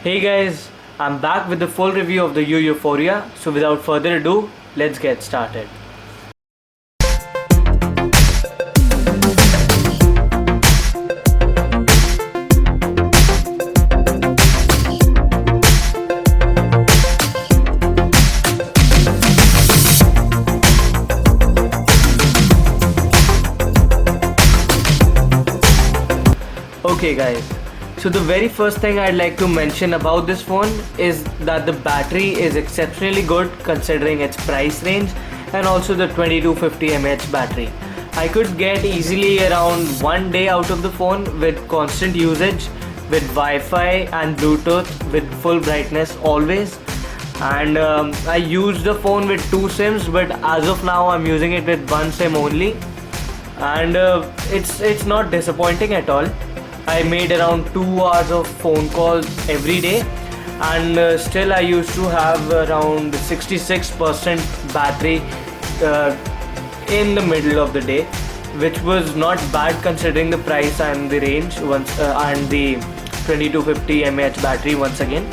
Hey guys, I'm back with the full review of the Yu Yuphoria. So without further ado, let's get started. Okay guys, so the very first thing I'd like to mention about this phone is that the battery is exceptionally good considering its price range and also the 2250 mAh battery. I could get easily around 1 day out of the phone with constant usage, with Wi-Fi and Bluetooth with full brightness always. And I used the phone with 2 SIMs, but as of now I'm using it with 1 SIM only, and it's not disappointing at all. I made around 2 hours of phone calls every day, and still I used to have around 66% battery in the middle of the day, which was not bad considering the price and the range and the 2250 mAh battery once again.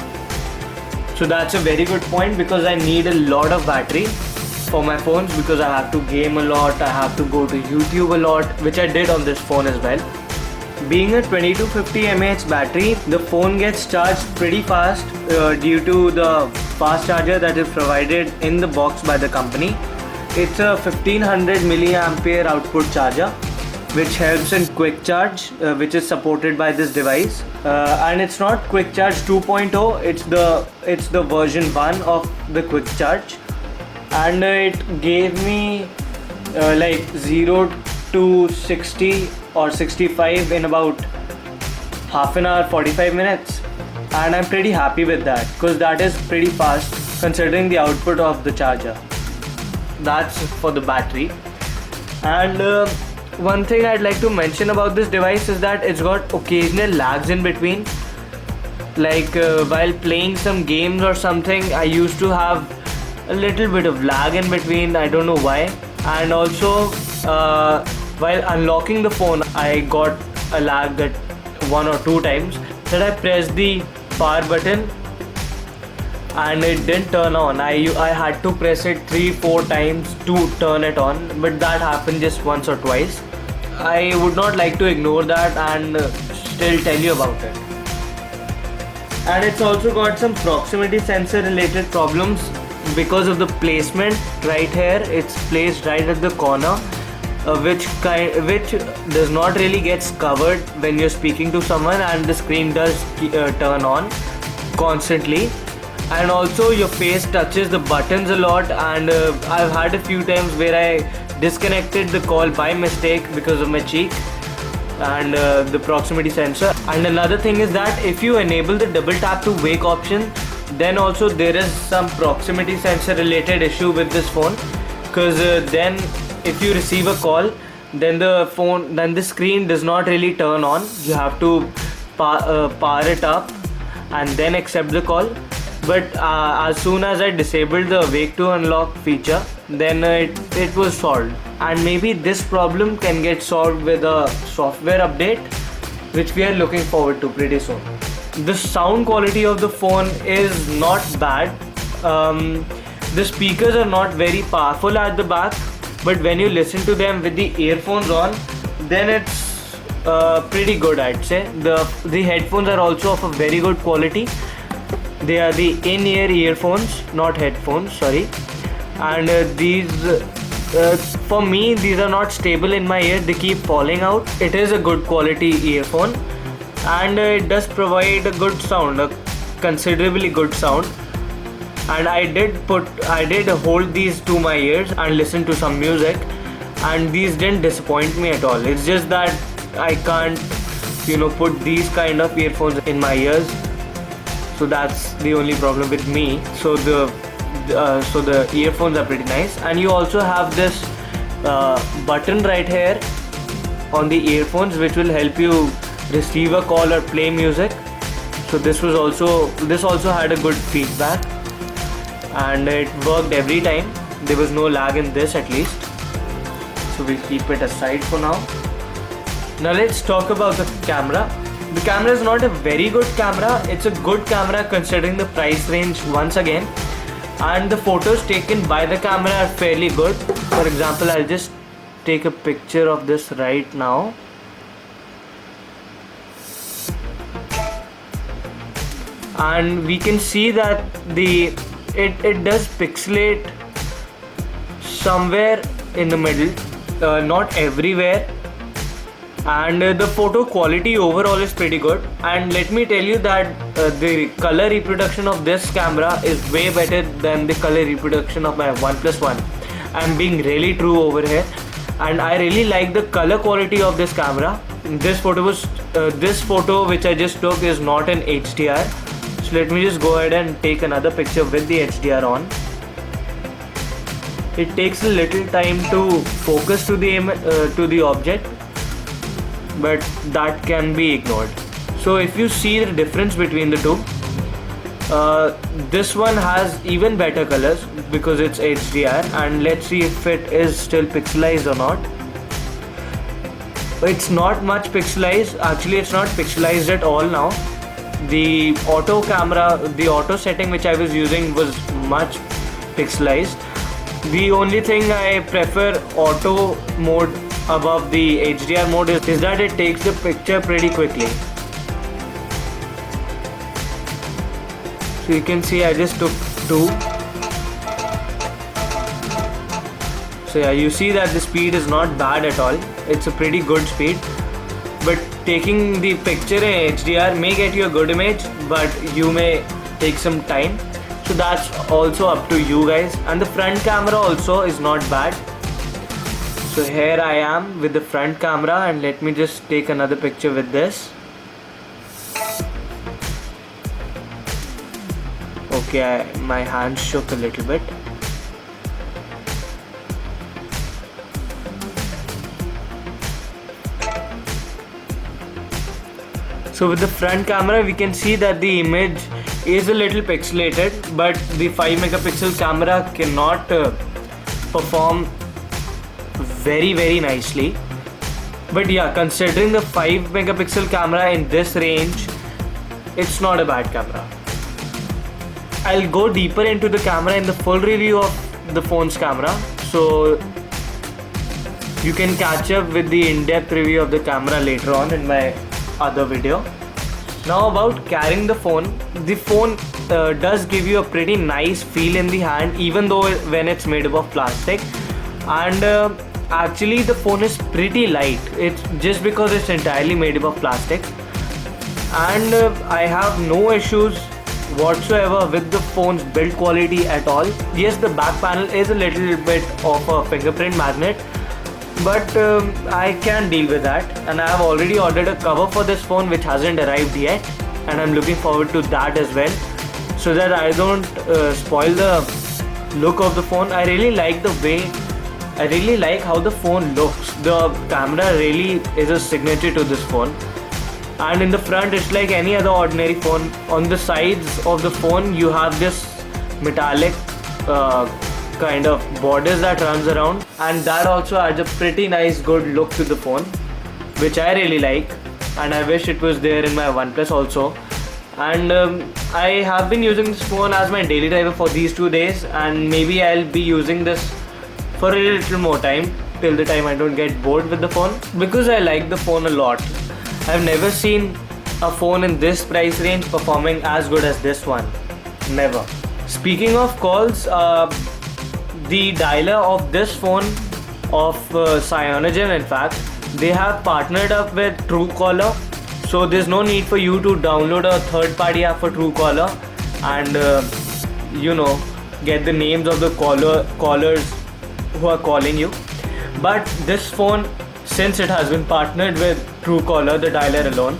So that's a very good point, because I need a lot of battery for my phones, because I have to game a lot, I have to go to YouTube a lot, which I did on this phone as well. Being a 2250 mAh battery, the phone gets charged pretty fast due to the fast charger that is provided in the box by the company. It's a 1500 milliampere output charger, which helps in quick charge, which is supported by this device. And it's not quick charge 2.0, it's the version 1 of the quick charge, and it gave me like 0 to 60 or 65 in about half an hour, 45 minutes, and I'm pretty happy with that, because that is pretty fast considering the output of the charger. That's for the battery. And one thing I'd like to mention about this device is that it's got occasional lags in between, like while playing some games or something, I used to have a little bit of lag in between, I don't know why. And also while unlocking the phone, I got a lag that 1 or 2 times that I pressed the power button and it didn't turn on. I had to press it 3-4 times to turn it on, but that happened just once or twice. I would not like to ignore that and still tell you about it. And it's also got some proximity sensor related problems because of the placement right here. It's placed right at the corner, which does not really gets covered when you're speaking to someone, and the screen does turn on constantly. And also your face touches the buttons a lot, and I've had a few times where I disconnected the call by mistake because of my cheek and the proximity sensor. And another thing is that if you enable the double tap to wake option, then also there is some proximity sensor related issue with this phone, because then if you receive a call, then the screen does not really turn on. You have to power it up and then accept the call. But as soon as I disabled the wake to unlock feature, then it was solved. And maybe this problem can get solved with a software update, which we are looking forward to pretty soon. The sound quality of the phone is not bad. The speakers are not very powerful at the back, but when you listen to them with the earphones on, then it's pretty good, I'd say. The headphones are also of a very good quality. They are the in-ear earphones, not headphones, sorry. And these for me, these are not stable in my ear, they keep falling out. It is a good quality earphone, and it does provide a good sound, a considerably good sound. And I did hold these to my ears and listen to some music, and these didn't disappoint me at all. It's just that I can't put these kind of earphones in my ears, so that's the only problem with me. So the earphones are pretty nice. And you also have this button right here on the earphones, which will help you receive a call or play music. So this also had a good feedback, and it worked every time. There was no lag in this, at least. So we'll keep it aside for now. Now let's talk about the camera. The camera is not a very good camera. It's a good camera considering the price range once again. And the photos taken by the camera are fairly good. For example, I'll just take a picture of this right now. And we can see that it does pixelate somewhere in the middle, not everywhere. And the photo quality overall is pretty good. And let me tell you that the color reproduction of this camera is way better than the color reproduction of my OnePlus One. I'm being really true over here, and I really like the color quality of this camera. This photo which I just took is not an HDR. So let me just go ahead and take another picture with the HDR on. It takes a little time to focus to the object, but that can be ignored. So if you see the difference between the two, this one has even better colors because it's HDR, and let's see if it is still pixelized or not. It's not much pixelized. Actually, it's not pixelized at all now. The auto setting which I was using was much pixelized. The only thing I prefer auto mode above the HDR mode is that it takes the picture pretty quickly. So you can see I just took 2. So yeah, you see that the speed is not bad at all. It's a pretty good speed. But taking the picture in HDR may get you a good image, but you may take some time. So that's also up to you guys. And the front camera also is not bad. So here I am with the front camera, and let me just take another picture with this. Okay, my hand shook a little bit. So with the front camera, we can see that the image is a little pixelated, but the 5 megapixel camera cannot perform very nicely. But yeah, considering the 5 megapixel camera in this range, it's not a bad camera. I'll go deeper into the camera in the full review of the phone's camera, so you can catch up with the in-depth review of the camera later on in my other video. Now about carrying the phone does give you a pretty nice feel in the hand, even though when it's made up of plastic. And actually the phone is pretty light. It's just because it's entirely made up of plastic. And I have no issues whatsoever with the phone's build quality at all. Yes, the back panel is a little bit of a fingerprint magnet, but I can deal with that, and I have already ordered a cover for this phone which hasn't arrived yet, and I'm looking forward to that as well, so that I don't spoil the look of the phone. I really like how the phone looks. The camera really is a signature to this phone. And in the front, it's like any other ordinary phone. On the sides of the phone, you have this metallic kind of borders that runs around, and that also adds a pretty nice good look to the phone, which I really like, and I wish it was there in my OnePlus also. And I have been using this phone as my daily driver for these 2 days, and maybe I'll be using this for a little more time, till the time I don't get bored with the phone, because I like the phone a lot. I've never seen a phone in this price range performing as good as this one. Never. Speaking of calls, the dialer of this phone, of Cyanogen in fact, they have partnered up with Truecaller. So there's no need for you to download a third-party app for Truecaller and get the names of the callers who are calling you. But this phone, since it has been partnered with Truecaller, the dialer alone,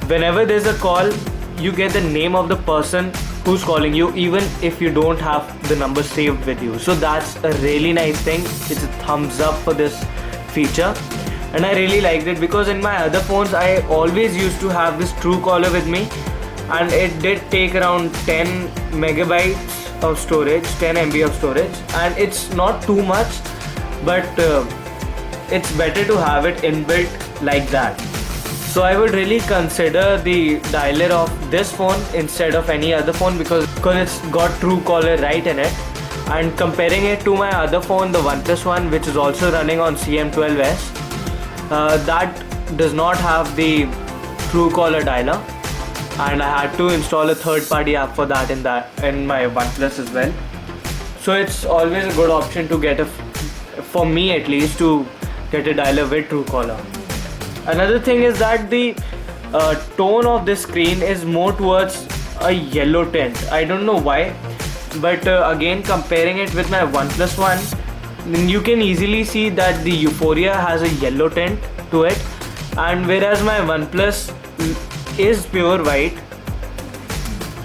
whenever there's a call, you get the name of the person who's calling you, even if you don't have the number saved with you. So that's a really nice thing. It's a thumbs up for this feature, and I really liked it, because in my other phones I always used to have this Truecaller with me, and it did take around 10 megabytes of storage, 10 MB of storage, and it's not too much, but it's better to have it inbuilt like that. So I would really consider the dialer of this phone instead of any other phone because it's got Truecaller right in it. And comparing it to my other phone, the OnePlus one, which is also running on CM12S, that does not have the Truecaller dialer, and I had to install a third-party app for that in my OnePlus as well. So it's always a good option to get for me at least, to get a dialer with Truecaller. Another thing is that the tone of this screen is more towards a yellow tint. I don't know why, but again, comparing it with my OnePlus one, then you can easily see that the Yuphoria has a yellow tint to it, and whereas my OnePlus is pure white,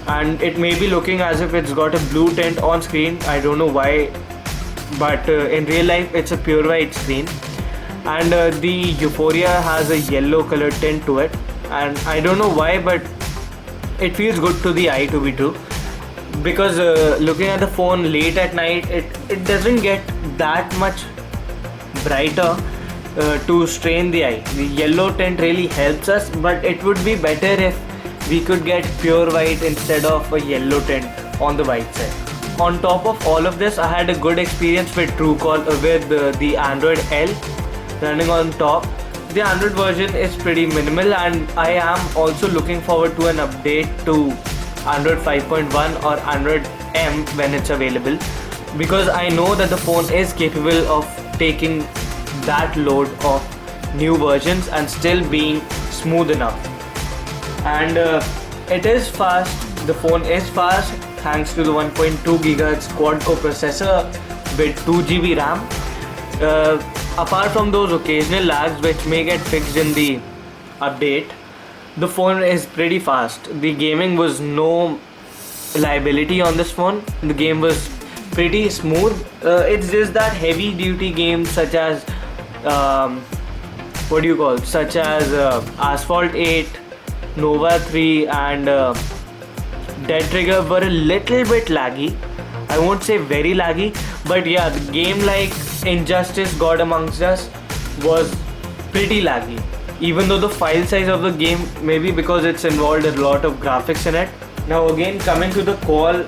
and it may be looking as if it's got a blue tint on screen. I don't know why, but in real life it's a pure white screen, and the Yuphoria has a yellow color tint to it, and I don't know why, but it feels good to the eye, to be true, because looking at the phone late at night, it doesn't get that much brighter to strain the eye. The yellow tint really helps us, but it would be better if we could get pure white instead of a yellow tint on the white side. On top of all of this, I had a good experience with with the Android L running on top. The Android version is pretty minimal, and I am also looking forward to an update to Android 5.1 or Android M when it's available, because I know that the phone is capable of taking that load of new versions and still being smooth enough. And it is fast. The phone is fast thanks to the 1.2 Ghx Quad Core processor with 2 GB RAM. Apart from those occasional lags which may get fixed in the update, the phone is pretty fast. The gaming was no liability on this phone. The game was pretty smooth. It's just that heavy duty games such as Asphalt 8, Nova 3 and Dead Trigger were a little bit laggy. I won't say very laggy, but yeah, the game like Injustice God Amongst Us was pretty laggy, even though the file size of the game, maybe because it's involved a lot of graphics in it. Now again, coming to the call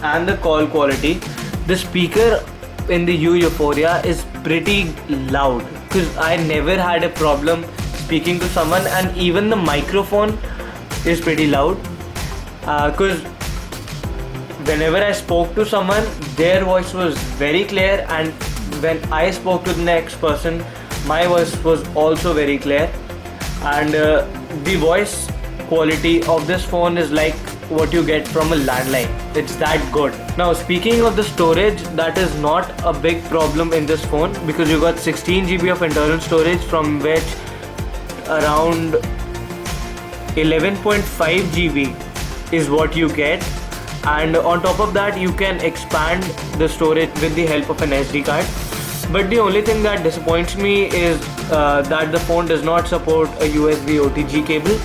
and the call quality, the speaker in the Yu Yuphoria is pretty loud, because I never had a problem speaking to someone, and even the microphone is pretty loud, because whenever I spoke to someone, their voice was very clear, and when I spoke to the next person, my voice was also very clear. And the voice quality of this phone is like what you get from a landline. It's that good. Now speaking of the storage, that is not a big problem in this phone, because you got 16 GB of internal storage, from which around 11.5 GB is what you get, and on top of that you can expand the storage with the help of an SD card. But the only thing that disappoints me is that the phone does not support a USB OTG cable,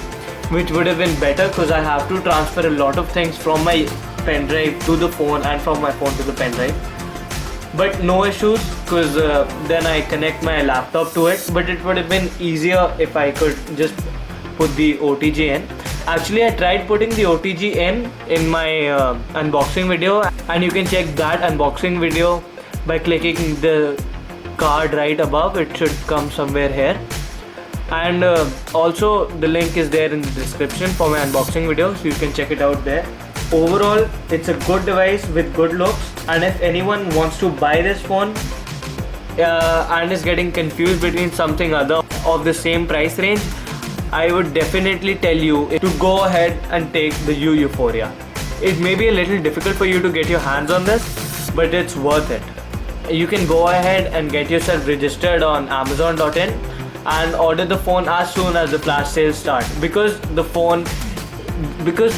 which would have been better, because I have to transfer a lot of things from my pen drive to the phone and from my phone to the pen drive. But no issues, because then I connect my laptop to it. But it would have been easier if I could just put the OTG in. Actually, I tried putting the OTG in my unboxing video, and you can check that unboxing video by clicking the card right above. It should come somewhere here, and also the link is there in the description for my unboxing video, so you can check it out there. Overall, it's a good device with good looks, and if anyone wants to buy this phone and is getting confused between something other of the same price range, I would definitely tell you to go ahead and take the Yu Yuphoria. It may be a little difficult for you to get your hands on this, but it's worth it. You can go ahead and get yourself registered on Amazon.in and order the phone as soon as the flash sales start, because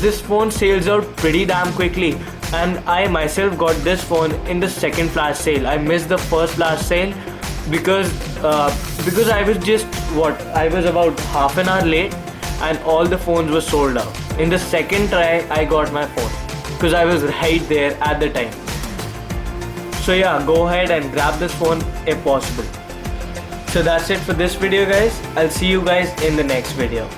this phone sales out pretty damn quickly, and I myself got this phone in the second flash sale. I missed the first flash sale because I was about half an hour late, and all the phones were sold out. In the second try, I got my phone because I was right there at the time. So yeah, go ahead and grab this phone if possible. So that's it for this video guys. I'll see you guys in the next video.